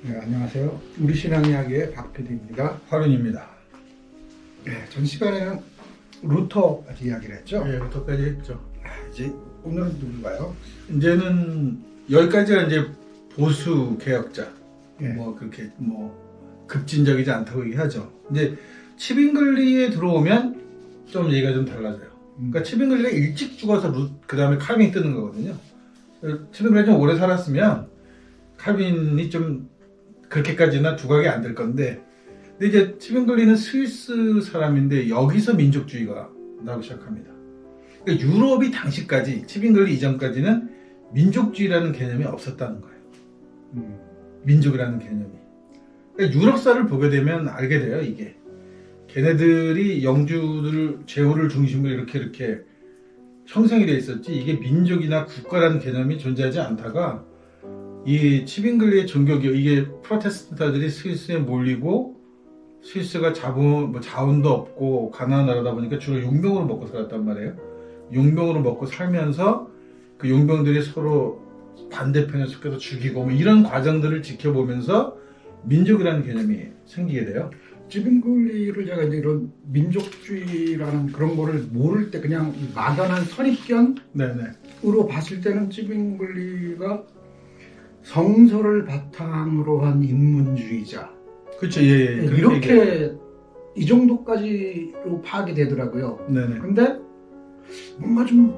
네, 안녕하세요. 우리 신앙 이야기의 박PD입니다. 화run입니다. 네, 전 시간에는 루터까지 이야기를 했죠. 예, 루터까지 했죠. 이제 오늘은 누군가요? 이제는 여기까지가 이제 보수 개혁자. 예. 뭐 그렇게 뭐 급진적이지 않다고 얘기하죠. 이제 치빙글리에 들어오면 좀 얘기가 좀 달라져요. 그러니까 치빙글리가 일찍 죽어서 그 다음에 칼빈이 뜨는 거거든요. 치빙글리가 좀 오래 살았으면 칼빈이 좀 그렇게까지나 두각이 안 될 건데, 근데 이제 치빙글리는 스위스 사람인데 여기서 민족주의가 나오기 시작합니다. 그러니까 유럽이 당시까지 치빙글리 이전까지는 민족주의라는 개념이 없었다는 거예요. 민족이라는 개념이. 그러니까 유럽사를 보게 되면 알게 돼요. 이게 걔네들이 영주들 제후를 중심으로 이렇게 형성이 돼 있었지, 이게 민족이나 국가라는 개념이 존재하지 않다가 이 치빙글리의 종교개혁, 이게 프로테스탄트들이 스위스에 몰리고 스위스가 자원도 없고 가난한 나라다 보니까 주로 용병으로 먹고 살았단 말이에요. 용병으로 먹고 살면서 그 용병들이 서로 반대편에 속해서 죽이고 뭐 이런 과정들을 지켜보면서 민족이라는 개념이 생기게 돼요. 치빙글리를 제가 이제 이런 민족주의라는 그런 거를 모를 때 그냥 막연한 선입견으로 네네. 봤을 때는 치빙글리가 성서를 바탕으로 한 인문주의자. 그렇죠. 예. 이렇게 이 정도까지로 파악이 되더라고요. 네네. 근데 뭔가 좀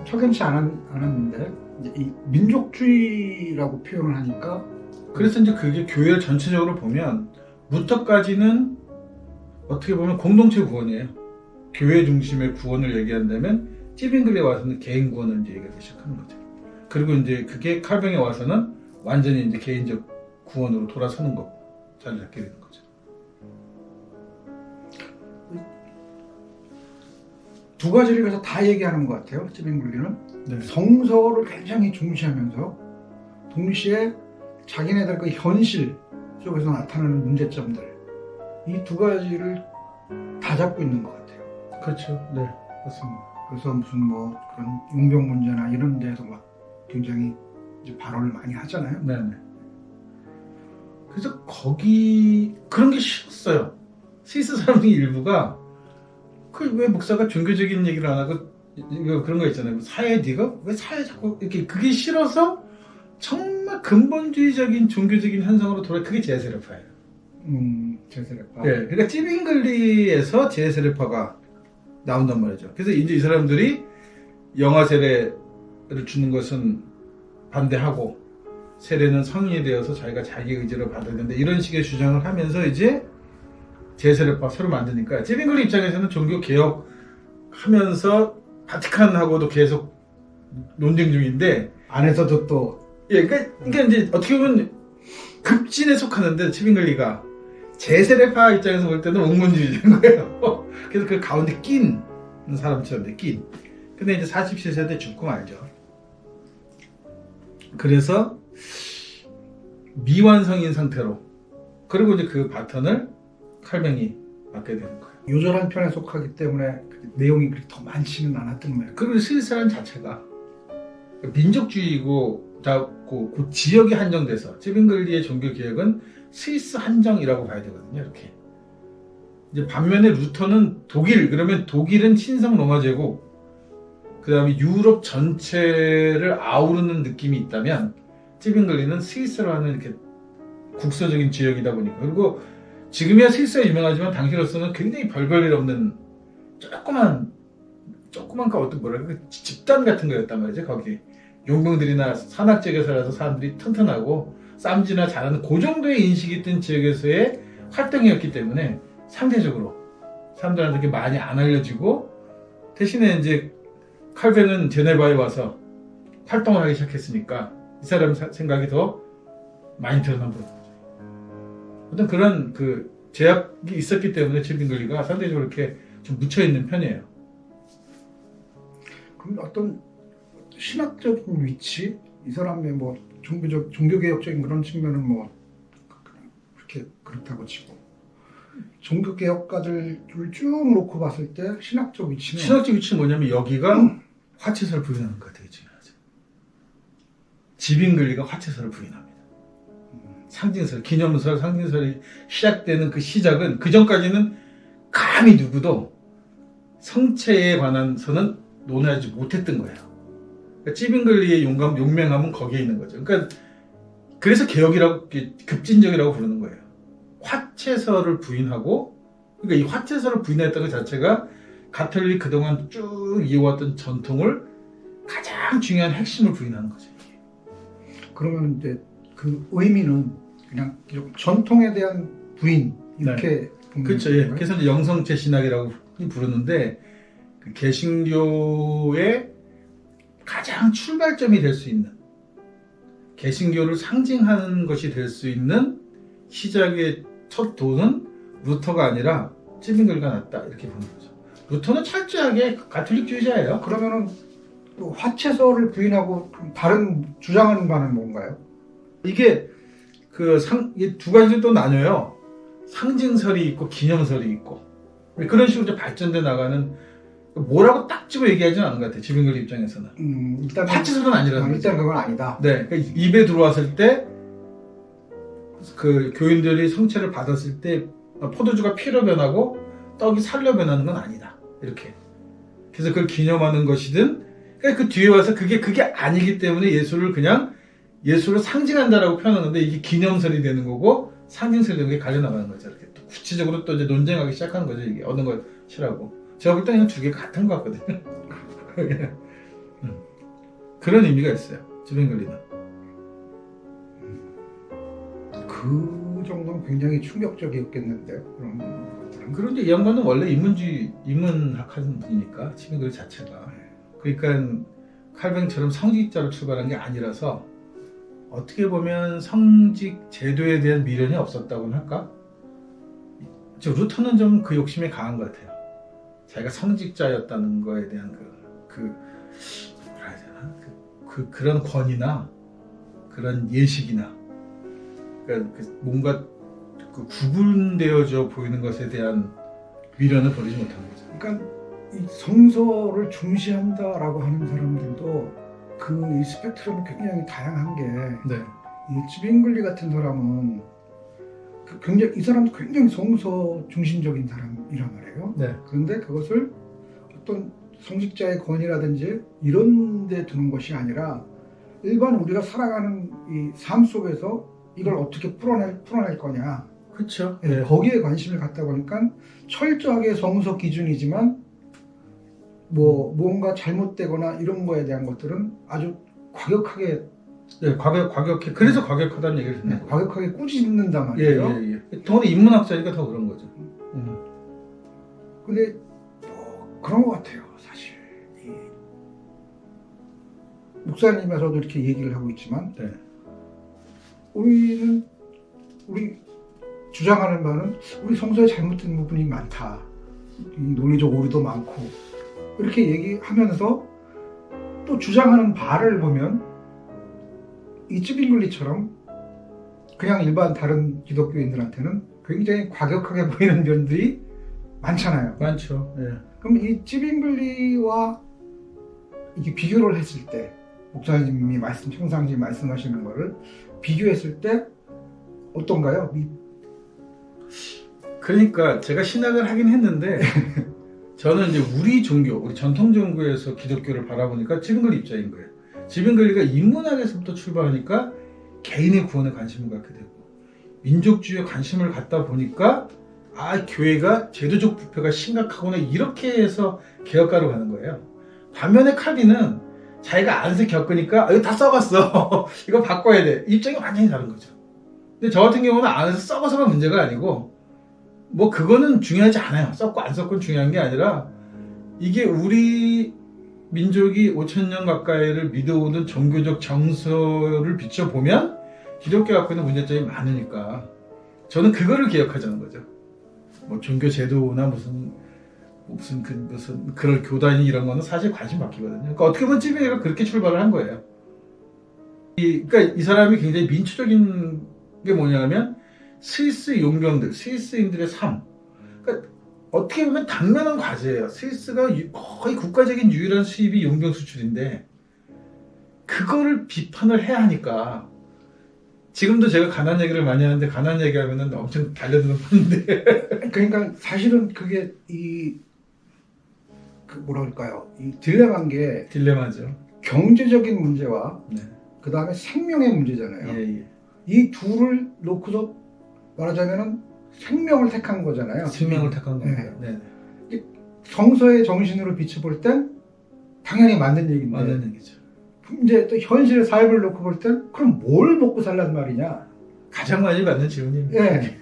석연치 않았는데 이 민족주의라고 표현을 하니까, 그래서 이제 그게 교회 전체적으로 보면 루터까지는 어떻게 보면 공동체 구원이에요. 교회 중심의 구원을 얘기한다면 치빙글리에 와서는 개인 구원을 이제 얘기하기 시작하는 거죠. 그리고 이제 그게 칼뱅에 와서는 완전히 이제 개인적 구원으로 돌아서는 거 자리 잡게 되는 거죠. 두 가지를 그래서 다 얘기하는 것 같아요. 치빙글리는 네. 성서를 굉장히 중시하면서 동시에 자기네들 그 현실 속에서 나타나는 문제점들, 이 두 가지를 다 잡고 있는 것 같아요. 그렇죠. 네, 맞습니다. 그래서 무슨 뭐 그런 용병 문제나 이런 데서 막 굉장히 이제 발언을 많이 하잖아요. 네네. 그래서 거기 그런 게 싫었어요. 스위스 사람들 일부가 그 왜 목사가 종교적인 얘기를 안 하고 이거 그런 거 있잖아요. 사회 네가 왜 사회 자꾸 이렇게, 그게 싫어서 정말 근본주의적인 종교적인 현상으로 그게 제세례파예요. 제세례파. 네, 그러니까 치빙글리에서 제세례파가 나온단 말이죠. 그래서 이제 이 사람들이 영아 세례를 주는 것은 반대하고 세례는 성인이 되어서 자기가 자기 의지로 받아야 된다, 이런 식의 주장을 하면서 이제 제세례파 새로 만드니까 치빙글리 입장에서는 종교 개혁하면서 바티칸하고도 계속 논쟁 중인데, 안에서도 또 예, 그러니까 이제 어떻게 보면 급진에 속하는데 치빙글리가 제세례파 입장에서 볼 때는 옥문주의인 거예요. 그래서 그 가운데 낀 사람처럼 낀. 근데 이제 47세 때 죽고 말죠. 그래서 미완성인 상태로, 그리고 이제 그 바턴을 칼뱅이 맡게 되는 거예요. 요절한 편에 속하기 때문에 내용이 그렇게 더 많지는 않았던 거예요. 그리고 스위스라는 자체가 민족주의고 그 지역이 한정돼서 치빙글리의 종교 개혁은 스위스 한정이라고 봐야 되거든요. 이렇게. 이제 반면에 루터는 독일, 그러면 독일은 친성 로마 제국, 그 다음에 유럽 전체를 아우르는 느낌이 있다면 치빙글리는 스위스로 하는 이렇게 국소적인 지역이다 보니까, 그리고 지금이야 스위스가 유명하지만 당시로서는 굉장히 별볼일 없는 조그만 어떤 뭐랄까 집단 같은 거였단 말이죠. 거기 용병들이나 산악지역에 살아서 사람들이 튼튼하고 쌈지나 잘하는 그 정도의 인식이 있던 지역에서의 활동이었기 때문에 상대적으로 사람들한테 많이 안 알려지고, 대신에 이제 칼뱅은 제네바에 와서 활동을 하기 시작했으니까 이 사람 생각이 더 많이 드러난 거죠. 어떤 그런 그 제약이 있었기 때문에 치빙글리가 상대적으로 이렇게 좀 묻혀있는 편이에요. 그럼 어떤 신학적인 위치, 이 사람의 뭐 종교개혁적인 그런 측면은 뭐 그렇게 그렇다고 치고, 종교개혁가들을 쭉 놓고 봤을 때 신학적 위치는 뭐냐면 여기가 화채서를 부인하는 거 되게 중요하죠. 치빙글리가 화채서를 부인합니다. 상징설, 기념설, 상징설이 시작되는 그 시작은 그 전까지는 감히 누구도 성체에 관한서는 논하지 못했던 거예요. 그러니까 찌빙글리의 용맹함은 거기에 있는 거죠. 그러니까 그래서 개혁이라고 급진적이라고 부르는 거예요. 화채설을 부인하고, 그러니까 이 화채설을 부인했다는 것 자체가 가톨릭 그동안 쭉 이어왔던 전통을 가장 중요한 핵심을 부인하는 거죠. 그러면 이제 그 의미는 그냥 전통에 대한 부인 이렇게 보는 그렇죠. 예. 건가요? 그래서 이제 영성체 신학이라고 부르는데 그 개신교의 가장 출발점이 될 수 있는, 개신교를 상징하는 것이 될 수 있는 시작의 첫 도는 루터가 아니라 찌빙글리가 났다 이렇게 보는 거죠. 루터는 철저하게 가톨릭주의자예요. 그러면은 또 화채설을 부인하고 다른 주장하는 바는 뭔가요? 이게 이게 두 가지로 또 나뉘어요. 상징설이 있고 기념설이 있고 그런 식으로 이제 발전돼 나가는, 뭐라고 딱 집어 얘기하지는 않은 것 같아요. 찌빙글리 입장에서는. 일단 화채설은 아니라는 거죠. 일단 그건 아니다. 네, 그러니까 입에 들어왔을 때 그 교인들이 성체를 받았을 때 포도주가 피로 변하고 떡이 살로 변하는 건 아니다. 이렇게. 그래서 그걸 기념하는 것이든, 그러니까 그 뒤에 와서 그게 아니기 때문에 예수를 상징한다라고 표현하는데 이게 기념설이 되는 거고 상징설이 되는 게 갈려나가는 거죠. 이렇게 또 구체적으로 또 이제 논쟁하기 시작하는 거죠. 이게 어느 것이라고. 제가 볼 때는 두 개 같은 것 같거든요. 그런 의미가 있어요. 찌빙글리는. 그 정도는 굉장히 충격적이었겠는데요. 그런 것들은. 그런데 이 양반은 원래 인문학 하는 분이니까 찌빙글리 자체가. 그러니까 칼뱅처럼 성직자로 출발한 게 아니라서 어떻게 보면 성직 제도에 대한 미련이 없었다고는 할까? 루터는 좀 그 욕심이 강한 것 같아요. 자기가 성직자였다는 거에 대한 뭐라 해야 되나? 그런 권위나 그런 예식이나, 그러니까 뭔가 구분되어져 보이는 것에 대한 미련을 버리지 못하는 거죠. 그러니까 이 성서를 중시한다라고 하는 사람들도 이 스펙트럼이 굉장히 다양한 게, 네. 이 찌빙글리 같은 사람은 이 사람도 굉장히 성서 중심적인 사람이란 말이에요. 네. 그런데 그것을 어떤 성직자의 권위라든지 이런 데 두는 것이 아니라 일반 우리가 살아가는 이 삶 속에서 이걸 어떻게 풀어낼 거냐. 그렇죠. 네. 거기에 관심을 갖다 보니까 철저하게 성서 기준이지만 뭔가 잘못되거나 이런 거에 대한 것들은 아주 과격하게, 과격해. 그래서 과격하다는 얘기를 듣는 거예요. 과격하게 꾸짖는단 말이에요. 예. 더는 인문학자니까 더 그런 거죠. 근데 그런 것 같아요, 사실. 목사님에서도 이렇게 얘기를 하고 있지만, 네. 우리 주장하는 바는 우리 성서에 잘못된 부분이 많다. 이 논리적 오류도 많고 이렇게 얘기하면서 또 주장하는 바를 보면 이 찌빙글리처럼 그냥 일반 다른 기독교인들한테는 굉장히 과격하게 보이는 면들이 많잖아요. 많죠. 예. 그럼 이 찌빙글리와 이게 비교를 했을 때, 목사님이 평상시 말씀하시는 거를 비교했을 때 어떤가요? 그러니까 제가 신학을 하긴 했는데 저는 이제 우리 전통 종교에서 기독교를 바라보니까 찌빙글리 입장인 거예요. 찌빙글리가 인문학에서부터 출발하니까 개인의 구원에 관심을 갖게 되고 민족주의에 관심을 갖다 보니까 교회가 제도적 부패가 심각하구나 이렇게 해서 개혁가로 가는 거예요. 반면에 칼빈은 자기가 안에서 겪으니까 이거 다 썩었어. 이거 바꿔야 돼. 입장이 완전히 다른 거죠. 근데 저 같은 경우는 안에서 썩어서가 문제가 아니고 그거는 중요하지 않아요. 썩고 안 썩고 중요한 게 아니라 이게 우리 민족이 5,000년 가까이를 믿어오는 종교적 정서를 비춰보면 기독교가 갖고 있는 문제점이 많으니까 저는 그거를 개혁하자는 거죠. 종교 제도나 무슨 그런 교단이 이런 거는 사실 관심 바뀌거든요. 그러니까 어떻게 보면 찌빙이가 그렇게 출발을 한 거예요. 그러니까 이 사람이 굉장히 민초적인 게 뭐냐면 스위스 용병들, 스위스인들의 삶. 그러니까 어떻게 보면 당면한 과제예요. 스위스가 거의 국가적인 유일한 수입이 용병 수출인데 그거를 비판을 해야 하니까 지금도 제가 가난 얘기를 많이 하는데 가난 얘기하면은 엄청 달려드는 편인데. 그러니까 사실은 그게 그 뭐라 그럴까요? 이 딜레마인 게 딜레마죠. 경제적인 문제와 네. 그 다음에 생명의 문제잖아요. 예. 이 둘을 놓고서 말하자면은 생명을 택한 거잖아요. 생명을 택한 겁니다. 네. 네. 성서의 정신으로 비춰볼 땐 당연히 맞는 얘기인데 맞는 얘기죠. 이제 또 현실의 삶을 놓고 볼 땐 그럼 뭘 먹고 살란 말이냐? 가장 많이 받는 질문입니다. 예.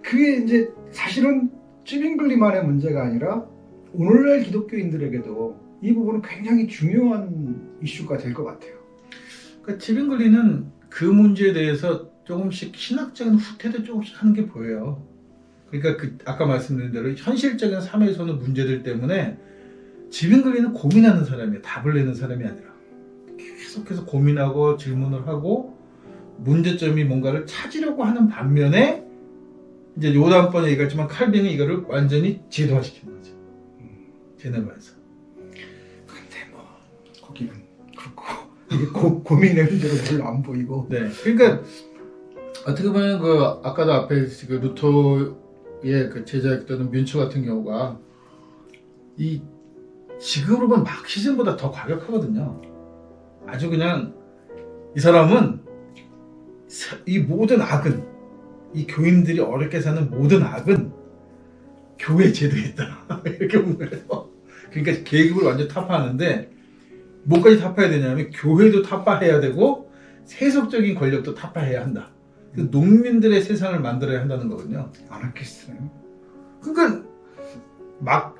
그게 이제 사실은 찌빙글리만의 문제가 아니라 오늘날 기독교인들에게도 이 부분은 굉장히 중요한 이슈가 될 것 같아요. 그러니까 지빙글리는 그 문제에 대해서 조금씩 신학적인 후퇴도 조금씩 하는 게 보여요. 그러니까 아까 말씀드린 대로 현실적인 삶에서는 문제들 때문에 지빙글리는 고민하는 사람이에요. 답을 내는 사람이 아니라 계속해서 고민하고 질문을 하고 문제점이 뭔가를 찾으려고 하는 반면에 이제 요단번에 얘기했지만 칼빈이 이거를 완전히 제도화시키는 거죠. 제네바에서. 근데 뭐 거기는 그렇고 이게 고민의 문제로 별로 안 보이고. 네. 그러니까 어떻게 보면 그 아까도 앞에 그 루터의 그 제자였던 뮌처 같은 경우가 이 지금으로 보면 마르크시즘보다 더 과격하거든요. 아주 그냥 이 사람은 이 모든 악은 이 교인들이 어렵게 사는 모든 악은 교회 제도에 있다. 이렇게 본 거예요. 그러니까 계급을 완전 타파하는데 뭐까지 타파해야 되냐면 교회도 타파해야 되고 세속적인 권력도 타파해야 한다. 그 농민들의 세상을 만들어야 한다는 거거든요. 아나키스트네요. 그러니까 막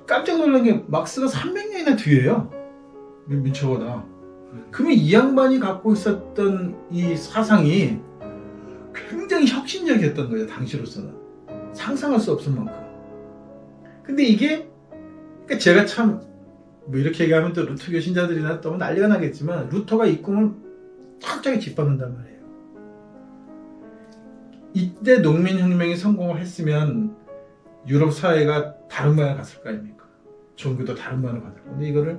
깜짝 놀란 게 막스가 300년이나 뒤에요. 뮌처보다. 그러면 이 양반이 갖고 있었던 이 사상이 굉장히 혁신적이었던 거예요. 당시로서는. 상상할 수 없을 만큼. 근데 이게 그러니까 제가 참 뭐 이렇게 얘기하면 또 루터 교신자들이나 또 난리가 나겠지만 루터가 이 꿈을 철저하게 짓밟는단 말이에요. 이때 농민혁명이 성공을 했으면 유럽 사회가 다른 방향을 갔을 거 아닙니까? 종교도 다른 방향을 갔을 거예요. 근데 이거를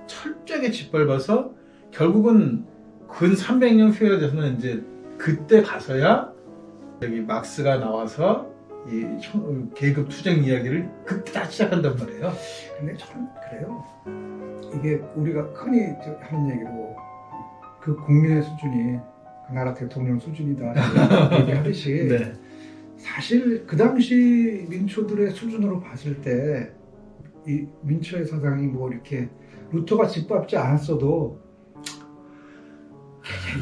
철저하게 짓밟아서 결국은 근 300년 후에 돼서는 이제 그때 가서야 여기 막스가 나와서 이 계급 투쟁 이야기를 그때 다시 시작한단 말이에요. 근데 저는 그래요. 이게 우리가 흔히 하는 얘기로 그 국민의 수준이 그 나라 대통령 수준이다 얘기하듯이 네. 사실 그 당시 민초들의 수준으로 봤을 때 이 민초의 사상이 뭐 이렇게 루터가 짓밟지 않았어도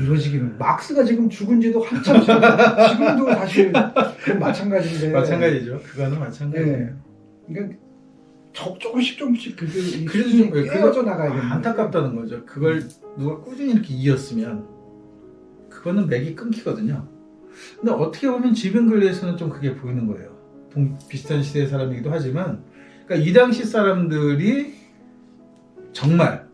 이루어지기는 막스가 지금 죽은 지도 한참 지금도 사실 마찬가지인데 마찬가지죠. 그거는 마찬가지예요. 네. 그러니까 조금씩 그게 그래도 좀 깨어져 나가야겠네. 안타깝다는 거죠. 그걸 누가 꾸준히 이렇게 이었으면 그거는 맥이 끊기거든요. 근데 어떻게 보면 지빙글리에서는 좀 그게 보이는 거예요. 비슷한 시대의 사람이기도 하지만 그러니까 이 당시 사람들이 정말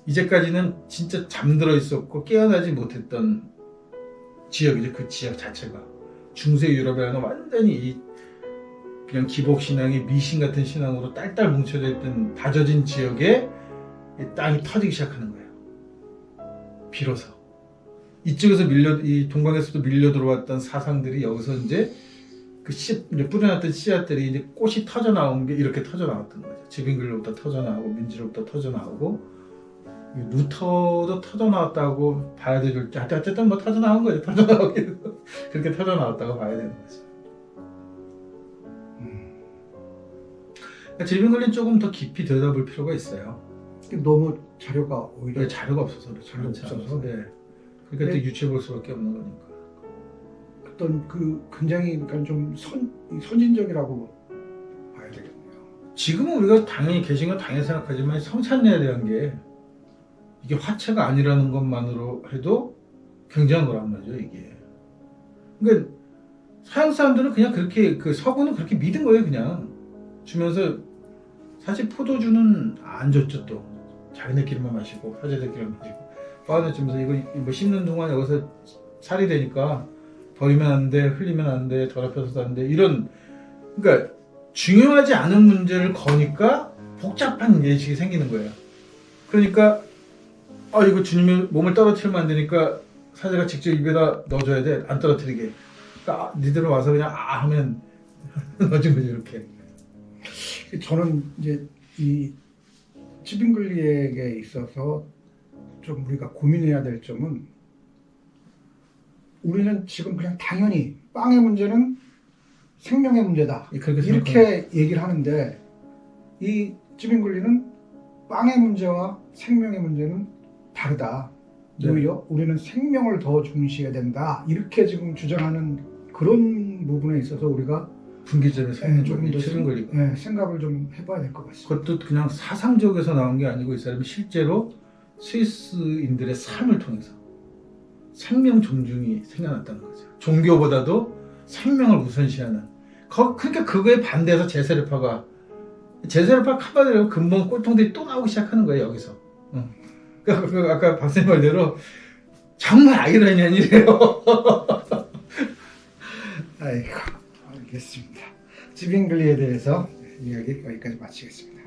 이제까지는 진짜 잠들어 있었고 깨어나지 못했던 지역이죠. 그 지역 자체가 중세 유럽이라는 완전히 그냥 기복 신앙의 미신 같은 신앙으로 딸딸 뭉쳐져 있던 다져진 지역에 이 땅이 터지기 시작하는 거예요. 비로소 이쪽에서 이 동방에서도 밀려 들어왔던 사상들이 여기서 이제 그 이제 뿌려놨던 씨앗들이 이제 꽃이 터져 나온 게 이렇게 터져 나왔던 거죠. 지빙글로부터 터져 나오고 민지로부터 터져 나오고 루터도 터져 나왔다고 봐야 될지 어쨌든 뭐 터져 나온 거죠. 터져 나오긴 그렇게 터져 나왔다고 봐야 되는 거죠. 그러니까 지빙글리는 조금 더 깊이 들여다볼 필요가 있어요. 너무 자료가 오히려 자료가 없어서 그렇죠. 자료가 없어서. 네. 그러니까 또 유추해 볼 수밖에 없는 거니까. 어떤 그 굉장히 그러니까 좀 선진적이라고 봐야 되겠네요. 지금은 우리가 당연히 개신교 당연히 생각하지만 성찬례에 대한 게 이게 화채가 아니라는 것만으로 해도 굉장한 거란 말이죠, 이게. 그러니까 서양 사람들은 그냥 그렇게 그 서구는 그렇게 믿은 거예요, 그냥 주면서. 사실 포도주는 안 줬죠. 또 자기네끼리만 마시고 사제들끼리만 마시고 빠져 주면서 이거 뭐 씹는 동안 여기서 살이 되니까 버리면 안 돼, 흘리면 안 돼, 더럽혀서도 안 돼, 이런. 그러니까 중요하지 않은 문제를 거니까 복잡한 예식이 생기는 거예요. 그러니까 이거 주님의 몸을 떨어뜨리면 안 되니까 사제가 직접 입에다 넣어줘야 돼. 안 떨어뜨리게. 그러니까 니들은 와서 그냥 아 하면 넣어준 거지 이렇게. 저는 이제 이 치빙글리에게 있어서 좀 우리가 고민해야 될 점은, 우리는 지금 그냥 당연히 빵의 문제는 생명의 문제다 그렇게 이렇게 얘기를 하는데, 이 치빙글리는 빵의 문제와 생명의 문제는 다르다. 네. 오히려 우리는 생명을 더 중시해야 된다 이렇게 지금 주장하는 그런 부분에 있어서 우리가 분기점에 서는 조금 더 치빙글리가. 생각을 좀 해봐야 될 것 같습니다. 그것도 그냥 사상적에서 나온 게 아니고 이 사람이 실제로 스위스인들의 삶을 통해서 생명 존중이 생겨났다는 거죠. 종교보다도 생명을 우선시하는. 그러니까 그거에 반대해서 제세례파가 한마디로 근본 꼴통들이 또 나오기 시작하는 거예요 여기서. 그러니까 아까 박사님 말대로 정말 아이러니한이래요. 아이고, 알겠습니다. 치빙글리에 대해서 이야기 여기까지 마치겠습니다.